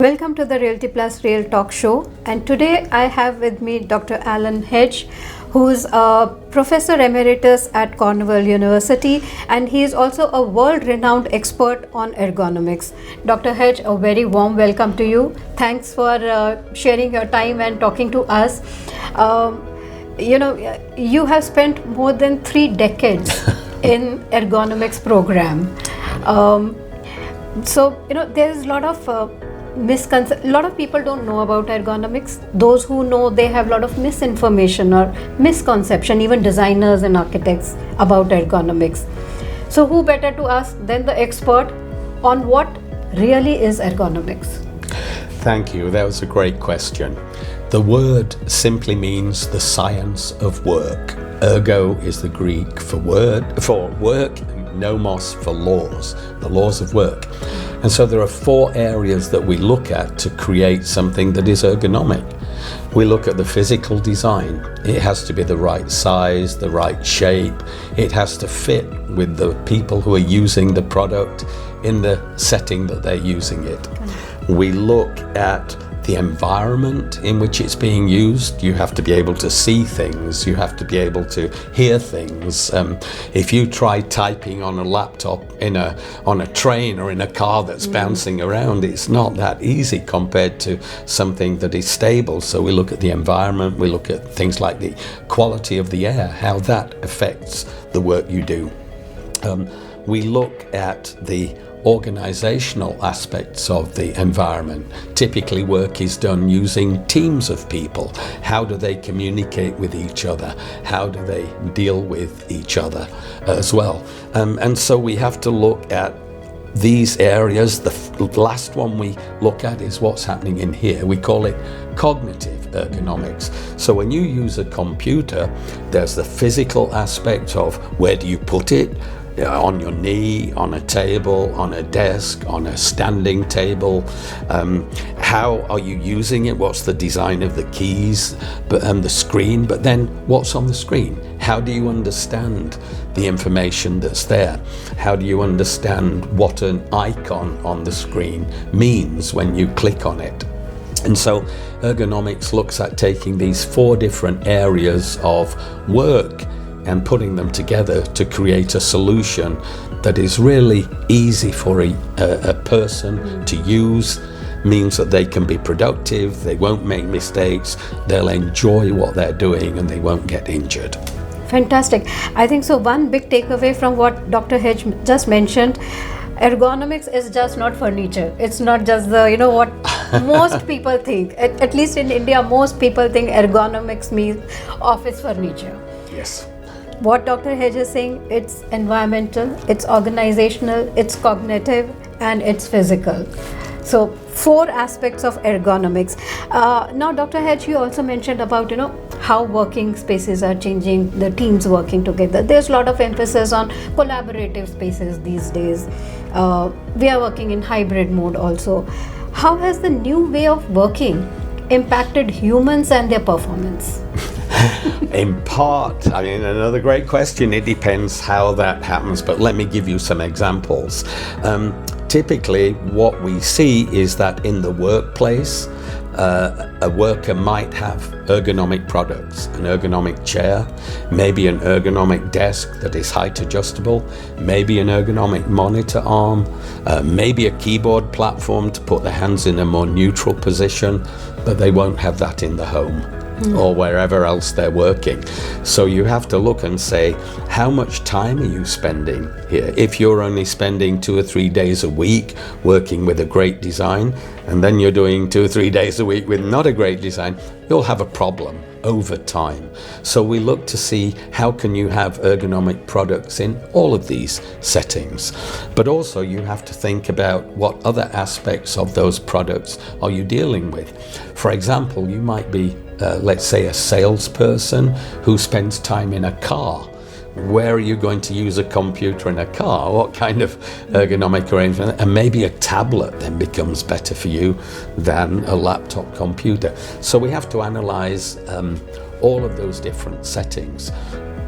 Welcome to the Realty Plus Real Talk show, and today I have with me Dr. Alan Hedge, who is a professor emeritus at Cornell University, and he is also a world-renowned expert on ergonomics. Dr. Hedge, a very warm welcome to you. Thanks for sharing your time and talking to us. You have spent more than 3 decades in ergonomics program. There's a lot of a lot of people don't know about ergonomics. Those who know, they have a lot of misinformation or misconception, even designers and architects, about ergonomics. So who better to ask than the expert on what really is ergonomics? Thank you. That was a great question. The word simply means the science of work. Ergo is the Greek for work, nomos for laws, the laws of work. And so there are 4 areas that we look at to create something that is ergonomic. We look at the physical design. It has to be the right size, the right shape. It has to fit with the people who are using the product in the setting that they're using it. We look at the environment in which it's being used. You have to be able to see things. You have to be able to hear things. If you try typing on a laptop on a train or in a car that's bouncing around, it's not that easy compared to something that is stable. So we look at the environment. We look at things like the quality of the air, how that affects the work you do. We look at the organizational aspects of the environment. Typically work is done using teams of people. How do they communicate with each other? How do they deal with each other as well? And so we have to look at these areas. The last one we look at is what's happening in here. We call it cognitive ergonomics. So when you use a computer, there's the physical aspect of where do you put it? On your knee, on a table, on a desk, on a standing table. How are you using it? What's the design of the keys and the screen? But then what's on the screen? How do you understand the information that's there? How do you understand what an icon on the screen means when you click on it? And so ergonomics looks at taking these 4 different areas of work and putting them together to create a solution that is really easy for a person to use, means that they can be productive, they won't make mistakes, they'll enjoy what they're doing, and they won't get injured. Fantastic. I think so. One big takeaway from what Dr. Hedge just mentioned, ergonomics is just not furniture. It's not just what most people think. At least in India, most people think ergonomics means office furniture. Yes. What Dr. Hedge is saying, it's environmental, it's organizational, it's cognitive, and it's physical. So 4 aspects of ergonomics. Now, Dr. Hedge, you also mentioned about how working spaces are changing, the teams working together. There's a lot of emphasis on collaborative spaces these days. We are working in hybrid mode also. How has the new way of working impacted humans and their performance? In part, another great question. It depends how that happens, but let me give you some examples. Typically, what we see is that in the workplace, a worker might have ergonomic products, an ergonomic chair, maybe an ergonomic desk that is height adjustable, maybe an ergonomic monitor arm, maybe a keyboard platform to put the hands in a more neutral position, but they won't have that in the home or wherever else they're working. So you have to look and say, how much time are you spending here? If you're only spending 2 or 3 days a week working with a great design, and then you're doing 2 or 3 days a week with not a great design, you'll have a problem over time. So we look to see how can you have ergonomic products in all of these settings. But also you have to think about what other aspects of those products are you dealing with. For example, you might be let's say a salesperson who spends time in a car. Where are you going to use a computer in a car? What kind of ergonomic arrangement? And maybe a tablet then becomes better for you than a laptop computer. So we have to analyze all of those different settings.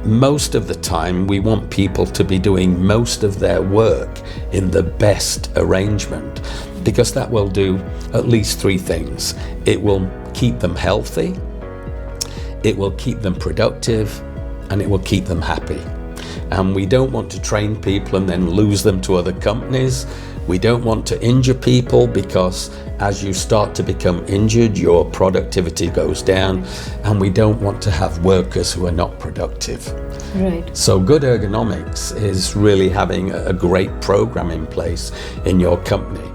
Most of the time, we want people to be doing most of their work in the best arrangement. because that will do at least three things. It will keep them healthy, it will keep them productive, and it will keep them happy. And we don't want to train people and then lose them to other companies. We don't want to injure people, because as you start to become injured, your productivity goes down, and we don't want to have workers who are not productive. Right. So good ergonomics is really having a great program in place in your company.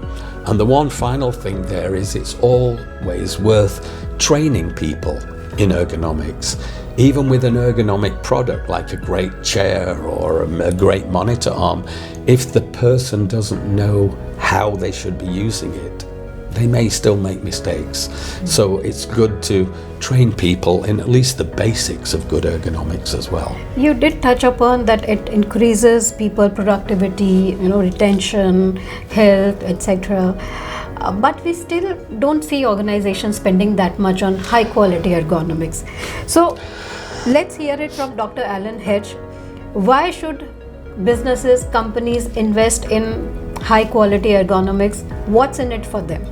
And the one final thing there is, it's always worth training people in ergonomics. Even with an ergonomic product like a great chair or a great monitor arm, if the person doesn't know how they should be using it, they may still make mistakes. So it's good to train people in at least the basics of good ergonomics as well. You did touch upon that it increases people productivity, retention, health, etc. But we still don't see organizations spending that much on high quality ergonomics. So let's hear it from Dr. Alan Hedge. Why should businesses, companies invest in high quality ergonomics? What's in it for them?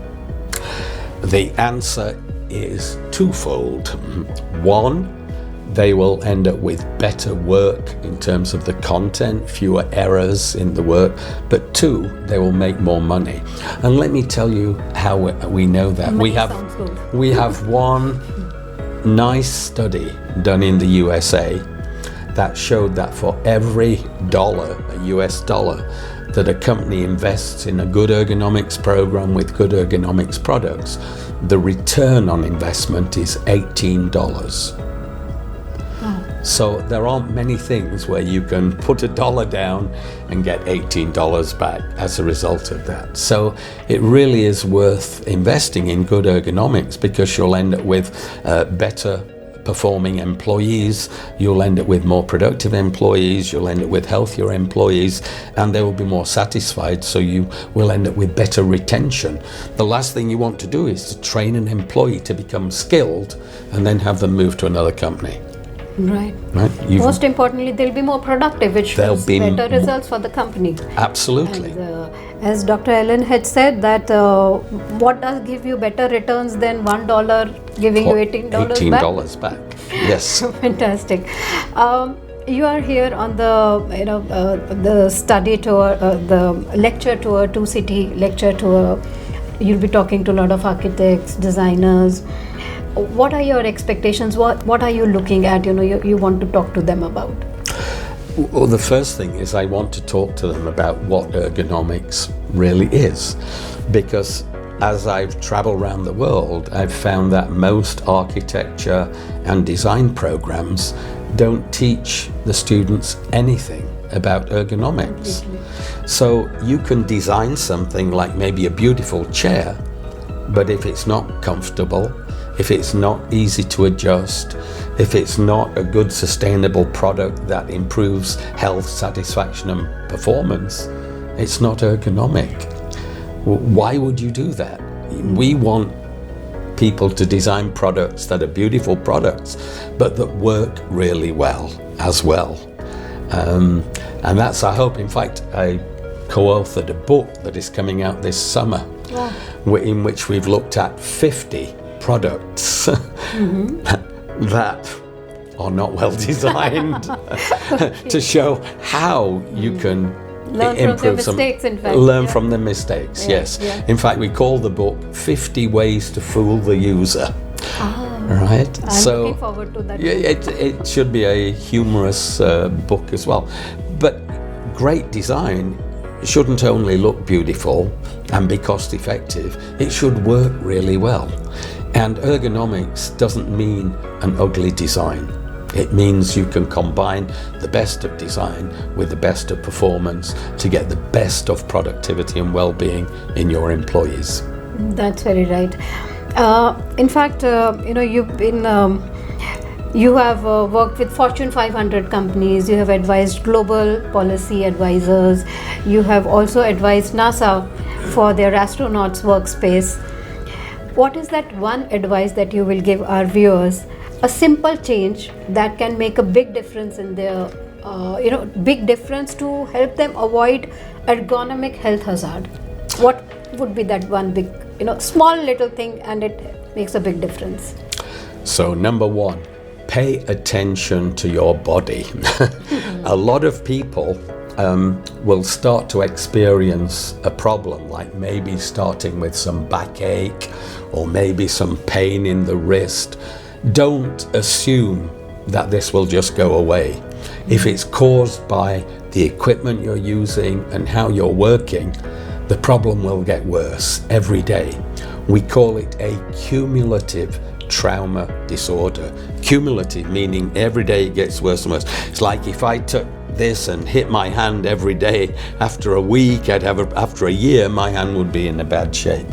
The answer is twofold. One, they will end up with better work in terms of the content, fewer errors in the work. But two, they will make more money. And let me tell you how we know that. Money sounds good. We have one nice study done in the USA that showed that for every dollar, a US dollar, that a company invests in a good ergonomics program with good ergonomics products, the return on investment is $18. So there aren't many things where you can put $1 down and get $18 back as a result of that. So it really is worth investing in good ergonomics, because you'll end up with better performing employees, you'll end up with more productive employees, you'll end up with healthier employees, and they will be more satisfied, so you will end up with better retention. The last thing you want to do is to train an employee to become skilled and then have them move to another company. Right. Most importantly, they'll be more productive, which means better results for the company. Absolutely. And, as Dr. Ellen had said, that what does give you better returns than $1 giving you $18 back? Yes. Fantastic. You are here on the study tour, the lecture tour, 2-city lecture tour. You'll be talking to a lot of architects, designers. What are your expectations? What are you looking at? You want to talk to them about? Well, the first thing is I want to talk to them about what ergonomics really is, because as I've traveled around the world, I've found that most architecture and design programs don't teach the students anything about ergonomics. So you can design something like maybe a beautiful chair, but if it's not comfortable, if it's not easy to adjust, if it's not a good sustainable product that improves health, satisfaction and performance, it's not ergonomic. Why would you do that? We want people to design products that are beautiful products, but that work really well as well. And that's our hope. In fact, I co-authored a book that is coming out this summer, in which we've looked at 50 products that are not well designed to show how you can improve learn from the mistakes. Yes. In fact, we call the book 50 Ways to Fool the User. Right. I'm looking forward to that. It should be a humorous book as well. But great design shouldn't only look beautiful and be cost effective, it should work really well. And ergonomics doesn't mean an ugly design. It means you can combine the best of design with the best of performance to get the best of productivity and well-being in your employees. That's very right. In fact, you've been you have worked with Fortune 500 companies, you have advised global policy advisors, you have also advised NASA for their astronauts workspace. What is that one advice that you will give our viewers? A simple change that can make a big difference in their, big difference to help them avoid ergonomic health hazard. What would be that one big, small little thing, and it makes a big difference? So number one, pay attention to your body. A lot of people will start to experience a problem, like maybe starting with some backache or maybe some pain in the wrist. Don't assume that this will just go away. If it's caused by the equipment you're using and how you're working, the problem will get worse every day. We call it a cumulative trauma disorder. Cumulative meaning every day it gets worse and worse. It's like if I took this and hit my hand every day, after a week, after a year, my hand would be in a bad shape.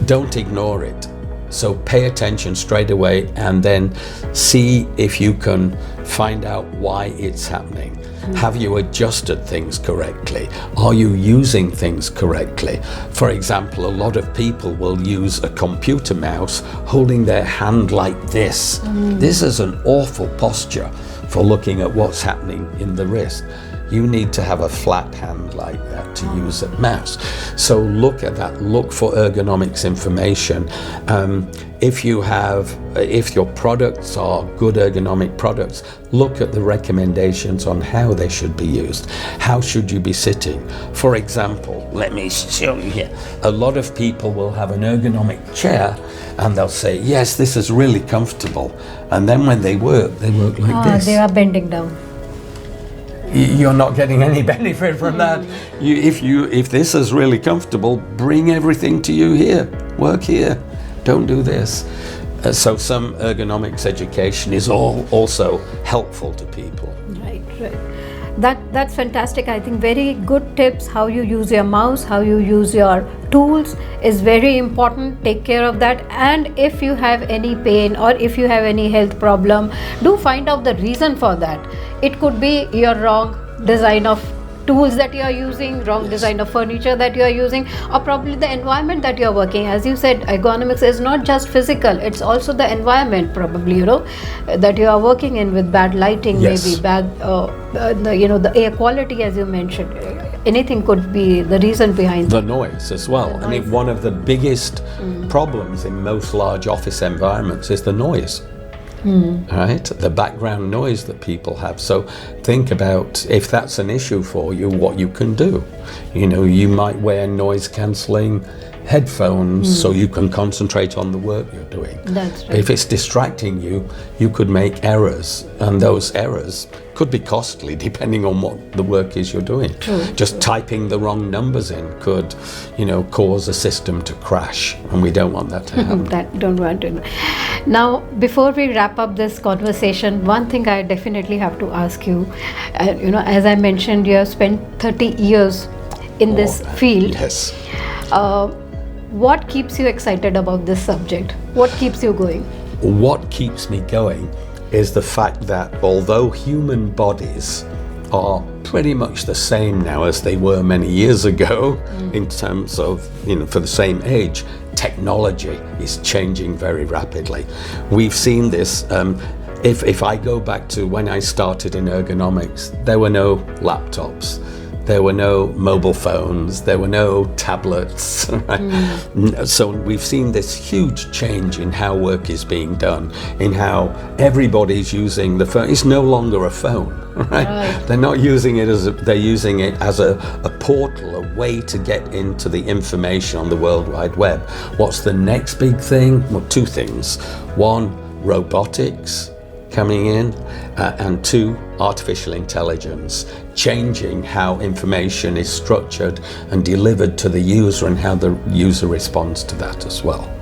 Don't ignore it. So pay attention straight away and then see if you can find out why it's happening. Have you adjusted things correctly? Are you using things correctly? For example, a lot of people will use a computer mouse holding their hand like this. This is an awful posture for looking at what's happening in the wrist. You need to have a flat hand like that to use a mouse. So look at that, look for ergonomics information. If your products are good ergonomic products, look at the recommendations on how they should be used. How should you be sitting? For example, let me show you here. A lot of people will have an ergonomic chair and they'll say, yes, this is really comfortable. And then when they work like this. They are bending down. You're not getting any benefit from that. If this is really comfortable, bring everything to you here. Work here. Don't do this. So some ergonomics education is also helpful to people. Right. That's fantastic. I think very good tips. How you use your mouse, how you use your tools is very important. Take care of that. And if you have any pain or if you have any health problem, do find out the reason for that. It could be your wrong design of tools that you are using, wrong design of furniture that you are using, or probably the environment that you are working. As you said, ergonomics is not just physical, it's also the environment probably, that you are working in with bad lighting, maybe bad, the air quality as you mentioned. Anything could be the reason behind the noise as well. I mean, one of the biggest problems in most large office environments is the noise. Right? The background noise that people have. So think about if that's an issue for you, what you can do. You might wear noise cancelling headphones so you can concentrate on the work you're doing. That's right. If it's distracting you, you could make errors, and those errors could be costly depending on what the work is you're doing. Just typing the wrong numbers in could, cause a system to crash, and we don't want that to happen. Don't want to. Now, before we wrap up this conversation, one thing I definitely have to ask you. As I mentioned, you have spent 30 years in this field. Yes. What keeps you excited about this subject? What keeps you going? What keeps me going is the fact that although human bodies are pretty much the same now as they were many years ago in terms of, for the same age, technology is changing very rapidly. We've seen this. If I go back to when I started in ergonomics, there were no laptops. There were no mobile phones, there were no tablets. Right? So we've seen this huge change in how work is being done, in how everybody's using the phone. It's no longer a phone, right? They're not using it they're using it as a portal, a way to get into the information on the World Wide Web. What's the next big thing? Well, two things. One, robotics coming in, and two, artificial intelligence, changing how information is structured and delivered to the user and how the user responds to that as well.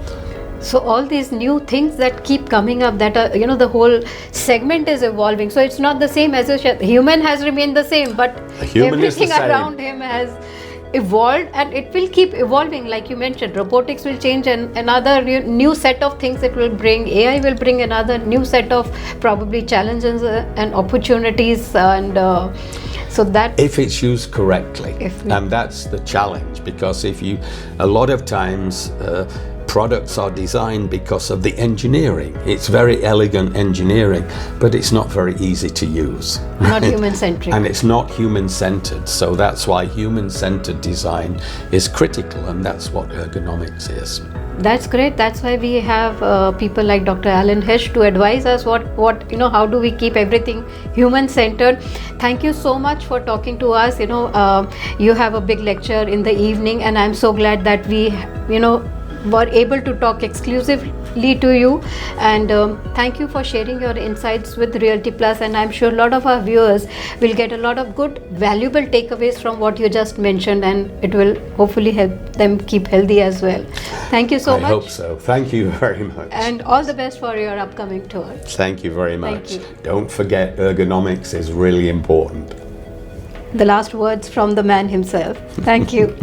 So all these new things that keep coming up, that are, the whole segment is evolving. So it's not the same as human has remained the same, but everything around him has evolved, and it will keep evolving. Like you mentioned, robotics will change, and another new set of things it will bring. AI will bring another new set of probably challenges and opportunities, and so that if it's used correctly, and that's the challenge, because a lot of times products are designed because of the engineering. It's very elegant engineering, but it's not very easy to use. Not human-centric. And it's not human-centered, so that's why human-centered design is critical, and that's what ergonomics is. That's great. That's why we have people like Dr. Alan Hedge to advise us what how do we keep everything human-centered. Thank you so much for talking to us. You have a big lecture in the evening, and I'm so glad that we were able to talk exclusively to you. And thank you for sharing your insights with Realty Plus. And I'm sure a lot of our viewers will get a lot of good, valuable takeaways from what you just mentioned, and it will hopefully help them keep healthy as well. Thank you so much. I hope so. Thank you very much. And all the best for your upcoming tour. Thank you very much. Thank you. Don't forget, ergonomics is really important. The last words from the man himself. Thank you.